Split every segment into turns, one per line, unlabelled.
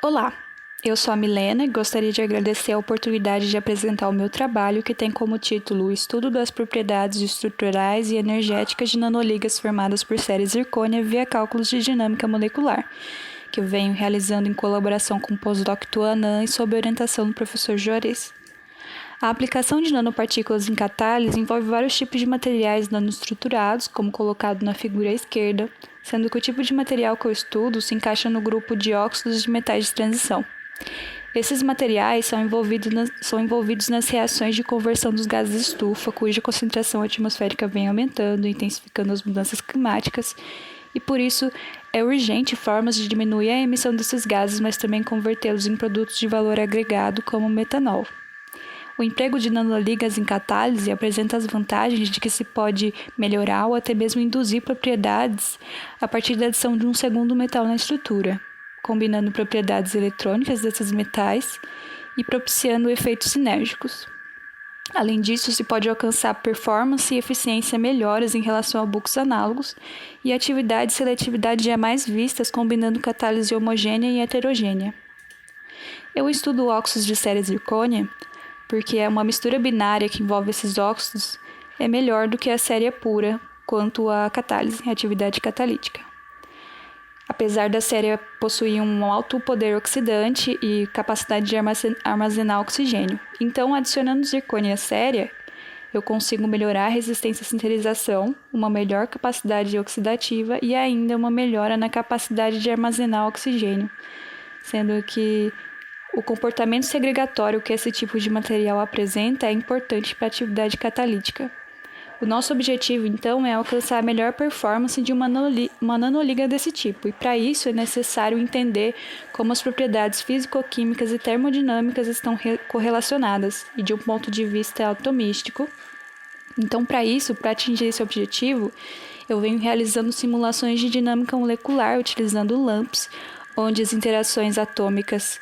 Olá, eu sou a Milena e gostaria de agradecer a oportunidade de apresentar o meu trabalho, que tem como título o Estudo das propriedades estruturais e energéticas de nanoligas formadas por séries zircônia via cálculos de dinâmica molecular, que eu venho realizando em colaboração com o pós-doc Tuanã e sob orientação do professor Juarez. A aplicação de nanopartículas em catálise envolve vários tipos de materiais nanoestruturados, como colocado na figura à esquerda, sendo que o tipo de material que eu estudo se encaixa no grupo de óxidos de metais de transição. Esses materiais são envolvidos nas reações de conversão dos gases de estufa, cuja concentração atmosférica vem aumentando, intensificando as mudanças climáticas, e por isso é urgente formas de diminuir a emissão desses gases, mas também convertê-los em produtos de valor agregado, como metanol. O emprego de nanoligas em catálise apresenta as vantagens de que se pode melhorar ou até mesmo induzir propriedades a partir da adição de um segundo metal na estrutura, combinando propriedades eletrônicas desses metais e propiciando efeitos sinérgicos. Além disso, se pode alcançar performance e eficiência melhores em relação a bucos análogos e atividade e seletividade jamais vistas combinando catálise homogênea e heterogênea. Eu estudo óxidos de série zircônia porque é uma mistura binária que envolve esses óxidos é melhor do que a série pura quanto à catálise, a atividade catalítica. Apesar da série possuir um alto poder oxidante e capacidade de armazenar oxigênio. Então, adicionando zircônia à série, eu consigo melhorar a resistência à sinterização, uma melhor capacidade oxidativa e ainda uma melhora na capacidade de armazenar oxigênio, sendo que o comportamento segregatório que esse tipo de material apresenta é importante para a atividade catalítica. O nosso objetivo, então, é alcançar a melhor performance de uma nanoliga desse tipo, e para isso é necessário entender como as propriedades físico-químicas e termodinâmicas estão correlacionadas, e de um ponto de vista atomístico. Então, para isso, para atingir esse objetivo, eu venho realizando simulações de dinâmica molecular utilizando LAMPS, onde as interações atômicas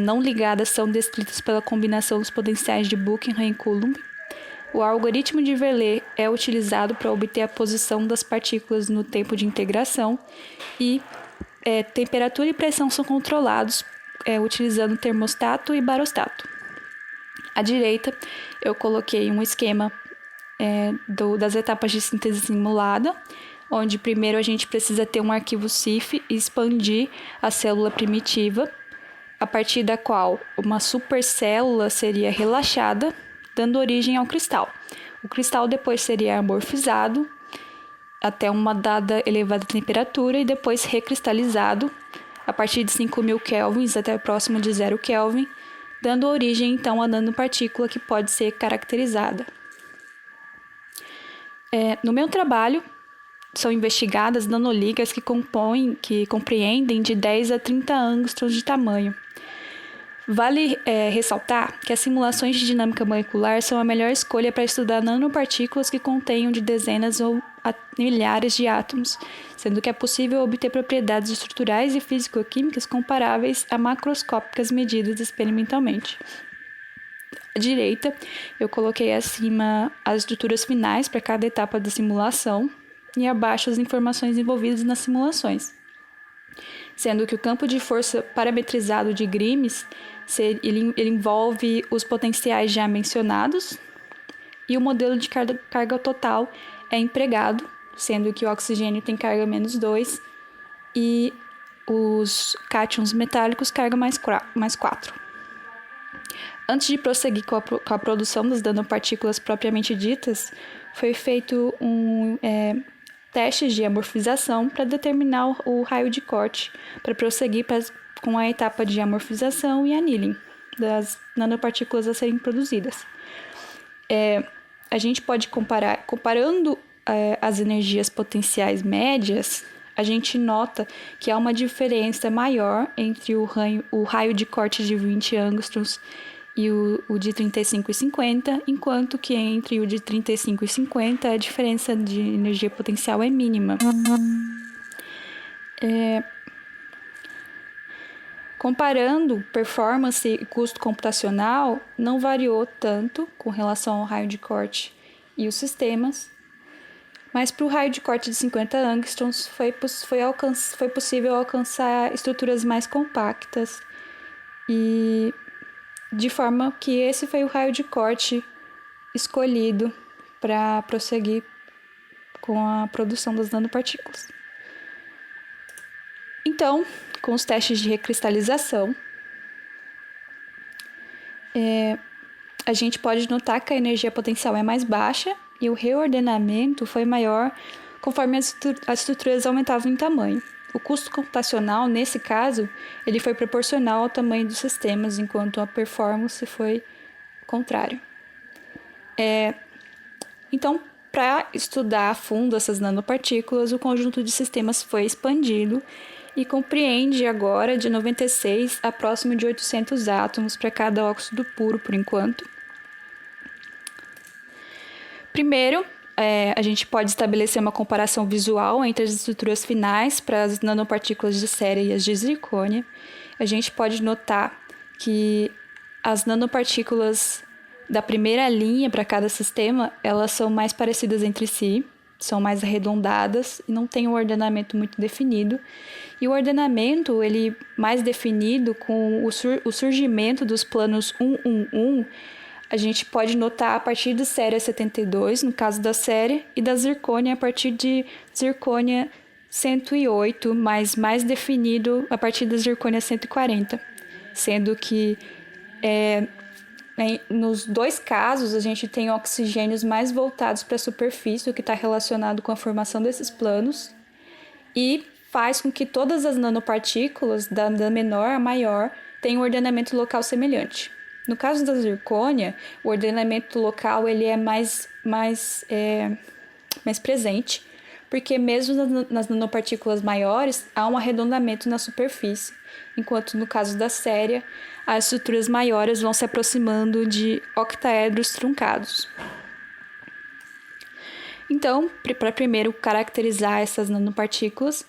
não ligadas são descritas pela combinação dos potenciais de Buckingham e Coulomb. O algoritmo de Verlet é utilizado para obter a posição das partículas no tempo de integração e temperatura e pressão são controlados utilizando termostato e barostato. À direita, eu coloquei um esquema das etapas de síntese simulada, onde primeiro a gente precisa ter um arquivo CIF e expandir a célula primitiva, a partir da qual uma supercélula seria relaxada, dando origem ao cristal. O cristal depois seria amorfizado até uma dada elevada temperatura e depois recristalizado a partir de 5.000 kelvins até próximo de 0 Kelvin, dando origem então à nanopartícula que pode ser caracterizada. No meu trabalho, são investigadas nanoligas que compreendem de 10 a 30 angstroms de tamanho. Vale ressaltar que as simulações de dinâmica molecular são a melhor escolha para estudar nanopartículas que contenham de dezenas ou milhares de átomos, sendo que é possível obter propriedades estruturais e físico-químicas comparáveis a macroscópicas medidas experimentalmente. À direita, eu coloquei acima as estruturas finais para cada etapa da simulação e abaixo as informações envolvidas nas simulações, sendo que o campo de força parametrizado de Grimes ele envolve os potenciais já mencionados e o modelo de carga total é empregado, sendo que o oxigênio tem carga -2 e os cátions metálicos carga mais 4. Antes de prosseguir com a produção das nanopartículas propriamente ditas, foi feito testes de amorfização para determinar o raio de corte, para prosseguir com a etapa de amorfização e annealing das nanopartículas a serem produzidas. A gente pode comparando as energias potenciais médias, a gente nota que há uma diferença maior entre o raio de corte de 20 angstroms e o de 35 e 50, enquanto que entre o de 35 e 50 a diferença de energia potencial é mínima. Comparando performance e custo computacional, não variou tanto com relação ao raio de corte e os sistemas, Mas para o raio de corte de 50 angstroms foi possível alcançar estruturas mais compactas, e de forma que esse foi o raio de corte escolhido para prosseguir com a produção das nanopartículas. Então, com os testes de recristalização, a gente pode notar que a energia potencial é mais baixa e o reordenamento foi maior conforme as estruturas aumentavam em tamanho. O custo computacional, nesse caso, ele foi proporcional ao tamanho dos sistemas, enquanto a performance foi o contrário. Então, para estudar a fundo essas nanopartículas, o conjunto de sistemas foi expandido e compreende agora de 96 a próximo de 800 átomos para cada óxido puro, por enquanto. Primeiro, a gente pode estabelecer uma comparação visual entre as estruturas finais para as nanopartículas de céria e as de zircônia. A gente pode notar que as nanopartículas da primeira linha para cada sistema, elas são mais parecidas entre si, são mais arredondadas e não tem um ordenamento muito definido. E o ordenamento, ele mais definido com o surgimento dos planos 111, a gente pode notar a partir de céria 72, no caso da céria, e da zircônia a partir de zircônia 108, mas mais definido a partir da zircônia 140, sendo que nos dois casos a gente tem oxigênios mais voltados para a superfície, o que está relacionado com a formação desses planos, e faz com que todas as nanopartículas, da menor a maior, tenham um ordenamento local semelhante. No caso da zircônia, o ordenamento local ele é mais presente, porque mesmo nas nanopartículas maiores, há um arredondamento na superfície, enquanto no caso da céria, as estruturas maiores vão se aproximando de octaedros truncados. Então, para primeiro caracterizar essas nanopartículas,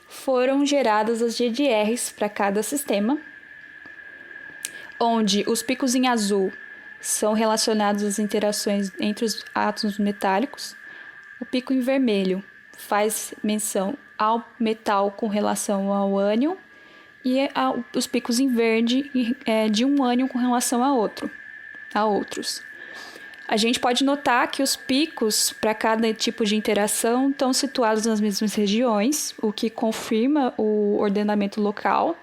foram geradas as GDRs para cada sistema, onde os picos em azul são relacionados às interações entre os átomos metálicos. O pico em vermelho faz menção ao metal com relação ao ânion, e os picos em verde de um ânion com relação a outros. A gente pode notar que os picos para cada tipo de interação estão situados nas mesmas regiões, o que confirma o ordenamento local.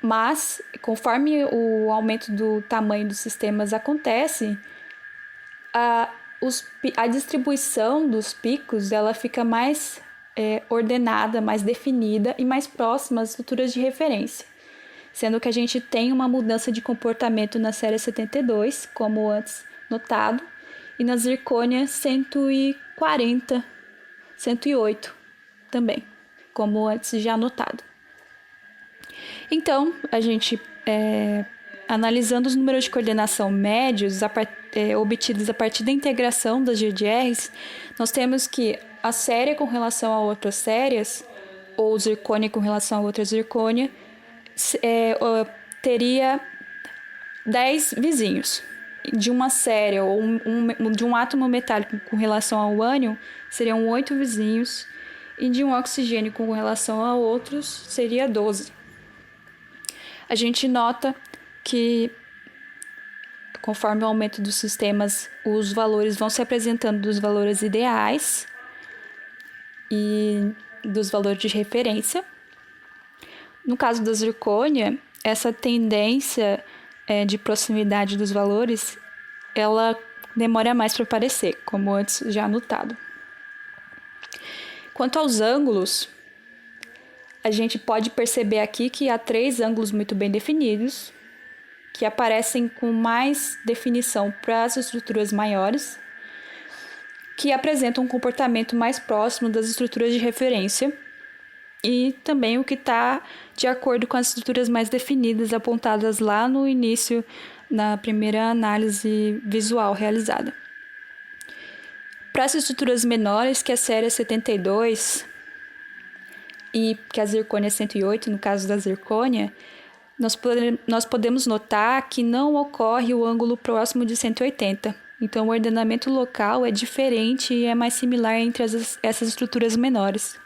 Mas, conforme o aumento do tamanho dos sistemas acontece, a distribuição dos picos ela fica mais ordenada, mais definida e mais próxima às estruturas de referência, sendo que a gente tem uma mudança de comportamento na série 72, como antes notado, e na zircônia 140, 108 também, como antes já notado. Então, a gente, analisando os números de coordenação médios obtidos a partir da integração das GDRs, nós temos que a céria com relação a outras cérias, ou zircônia com relação a outra zircônia, teria 10 vizinhos. De uma céria ou de um átomo metálico com relação ao ânion, seriam 8 vizinhos, e de um oxigênio com relação a outros, seria 12. A gente nota que, conforme o aumento dos sistemas, os valores vão se apresentando dos valores ideais e dos valores de referência. No caso da zircônia, essa tendência de proximidade dos valores, ela demora mais para aparecer, como antes já notado. Quanto aos ângulos, a gente pode perceber aqui que há 3 ângulos muito bem definidos, que aparecem com mais definição para as estruturas maiores, que apresentam um comportamento mais próximo das estruturas de referência, e também o que está de acordo com as estruturas mais definidas apontadas lá no início, na primeira análise visual realizada. Para as estruturas menores, que a série 72 e que a zircônia 108, no caso da zircônia, nós podemos notar que não ocorre o ângulo próximo de 180, Então, o ordenamento local é diferente e é mais similar entre essas estruturas menores.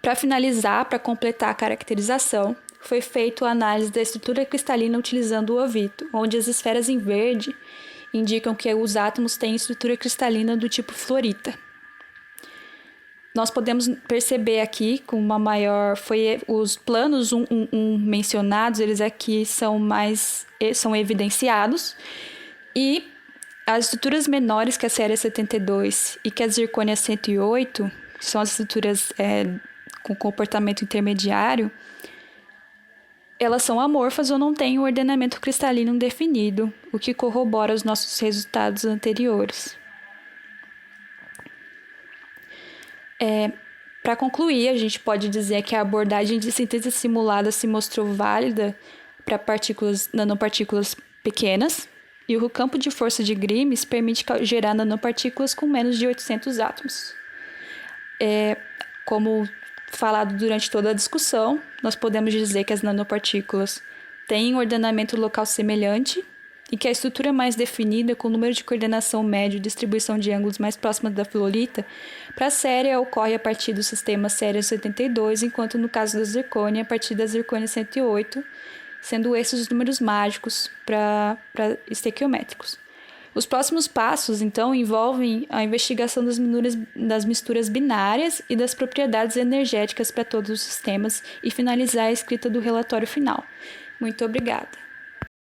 Para finalizar, para completar a caracterização, foi feita a análise da estrutura cristalina utilizando o ovito, onde as esferas em verde indicam que os átomos têm estrutura cristalina do tipo fluorita. Nós podemos perceber aqui com uma maior... os planos 1 mencionados, eles aqui são evidenciados. E as estruturas menores que a série 72 e que a zircônia 108, que são as estruturas com comportamento intermediário, elas são amorfas ou não têm o ordenamento cristalino definido, o que corrobora os nossos resultados anteriores. Para concluir, a gente pode dizer que a abordagem de síntese simulada se mostrou válida para nanopartículas pequenas, e o campo de força de Grimes permite gerar nanopartículas com menos de 800 átomos. Como falado durante toda a discussão, nós podemos dizer que as nanopartículas têm um ordenamento local semelhante e que a estrutura mais definida, com número de coordenação médio e distribuição de ângulos mais próxima da fluorita, para a série ocorre a partir do sistema série 72, enquanto no caso da zircônia, a partir da zircônia 108, sendo esses os números mágicos para estequiométricos. Os próximos passos, então, envolvem a investigação das misturas binárias e das propriedades energéticas para todos os sistemas e finalizar a escrita do relatório final. Muito obrigada.